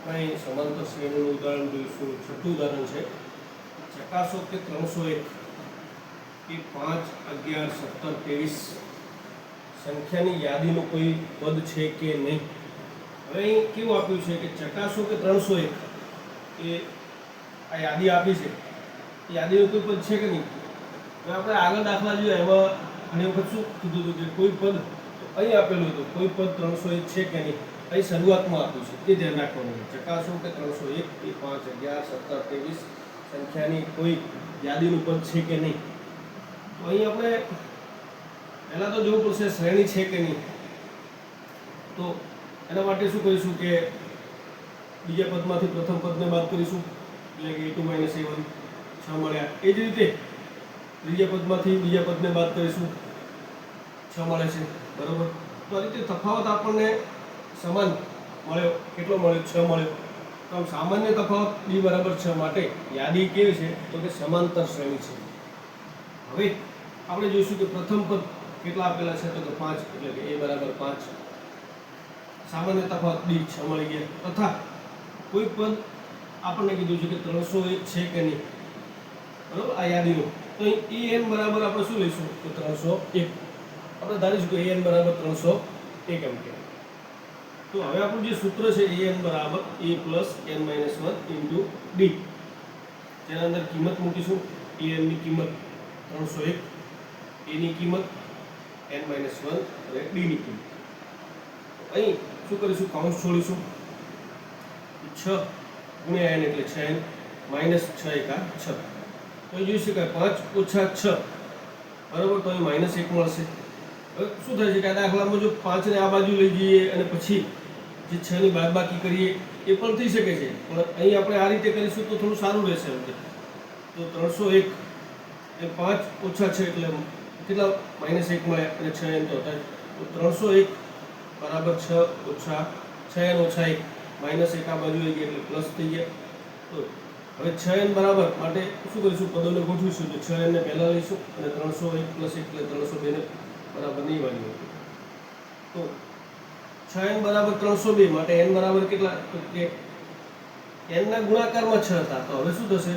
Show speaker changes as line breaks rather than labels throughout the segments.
આપણે સમાંતર શ્રેણીનું ઉદાહરણ જોઈશું. છઠ્ઠું ઉદાહરણ છે. ચકાસો કે 301 કે 5, 11, 17, 23 સંખ્યાની યાદીનું કોઈ પદ છે કે નહીં. હવે અહીં કેવું આપ્યું છે કે ચકાસો કે 301 એ આ યાદી આપી છે, એ યાદીનું કોઈ પદ છે કે નહીં. હવે આપણે આગળ દાખલા જોઈએ એમાં ઘણી વખત શું કીધું હતું કે કોઈ પદ તો અહીં આપેલું હતું, કોઈ પદ 301 છે કે નહીં અહીં શરૂઆતમાં આપ્યું છે, એ ધ્યાન રાખવાનું છે. ચકાસો કે 301 કે 5, 11, 17, 23 સંખ્યાની કોઈ યાદીનું પદ છે કે નહીં. તો અહીં આપણે પહેલાં તો જોવું પડશે શ્રેણી છે કે નહીં. તો એના માટે શું કરીશું કે બીજા પદમાંથી પ્રથમ પદને બાદ કરીશું, એટલે કે a2 - a1 6 મળ્યા. એ જ રીતે ત્રીજા પદમાંથી બીજા પદને બાદ કરીશું, 6 મળે છે, બરાબર. તો આ રીતે તફાવત આપણને સમાન મળ્યો. કેટલો મળ્યો? 6 મળ્યો. તો આમ સામાન્ય તફાવત b બરાબર 6 માટે યાદી કેવી છે તો કે સમાંતર શ્રેણી છે. હવે આપણે જોઈશું કે પ્રથમ પદ કેટલા આપેલા છે તો કે 5, એટલે કે a બરાબર 5. સામાન્ય તફાવત b 6 મળી ગયા. તથા કોઈ પદ આપણને કીધું છે કે 301 છે કે નહીં, બરાબર, આ યાદીનું. તો અહીં an બરાબર આપણે શું લઈશું તો 301. આપણે ધારીશું કે an બરાબર 301 એમ કે. તો હવે આપણું જે સૂત્ર છે an બરાબર a + n - 1 × d. તેના અંદર કિંમત મૂકીશું. an ની કિંમત 301, a ની કિંમત n - 1 અને d ની કિંમત. અહીં શું કરીશું? કૌંસ છોડીશું. 6 × n એટલે 6n -6 × 6. તો અહીં જોઈ શકાય 5 - 6, બરાબર. તો અહીં -1 મળશે. હવે શું થાય છે કે આ દાખલામાં જો 5 ને આ બાજુ લઈ જઈએ અને પછી જે 6 ની બાદબાકી કરીએ એ પણ થઈ શકે છે, પણ અહીં આપણે આ રીતે કરીશું તો થોડું સારું રહેશે. તો 301 એ 5 - 6 એટલે કેટલા? -1 મળે અને 6n તો હતા. તો 301 બરાબર 6 - 6n - 1 -1 આ બાજુ આવી ગયા એટલે પ્લસ થઈ ગયા. તો હવે 6n બરાબર માટે શું કરીશું? પદોને ગોઠવીશું. તો 6n ને પહેલા લઈશું અને 301 + 1 એટલે 302 ને બરાબર નહીં વાળ્યું. તો 6n બરાબર 302 માટે n બરાબર કેટલા? તો કે n ના ગુણાકારમાં 6 હતા. તો હવે શું થશે?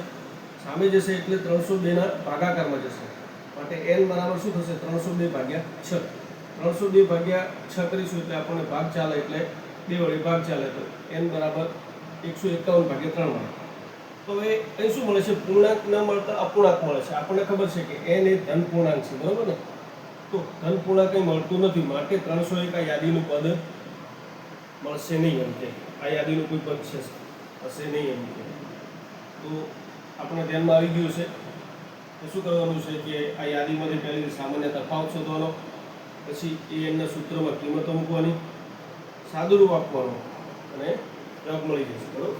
સામે જશે એટલે 302 ના ભાગાકારમાં જશે. માટે n બરાબર શું થશે? 302/6. 302/6 કરીશું એટલે આપણને ભાગ ચાલે એટલે 2 વડે ભાગ ચાલે. તો n બરાબર 151/3 મળે. તો હવે અહીં શું મળે છે? પૂર્ણાંક ન મળતા અપૂર્ણાંક મળે છે. આપણને ખબર છે કે n એ ધન પૂર્ણાંક છે, બરાબર ને. તો ધન પૂર્ણાંક કંઈ મળતું નથી, માટે 301 આ યાદીનું પદ મળશે નહીં એમ કે. આ યાદીનું કોઈ પદ છે હશે નહીં એમ કે. તો આપણે ધ્યાનમાં આવી ગયું છે. તો શું કરવાનું છે કે આ યાદીમાંથી પહેલી સામાન્ય તફાવત શોધવાનો, પછી an ના સૂત્રમાં કિંમતો મૂકવાની, સાદુરૂપ આપવાનું અને જવાબ મળી જશે, બરાબર.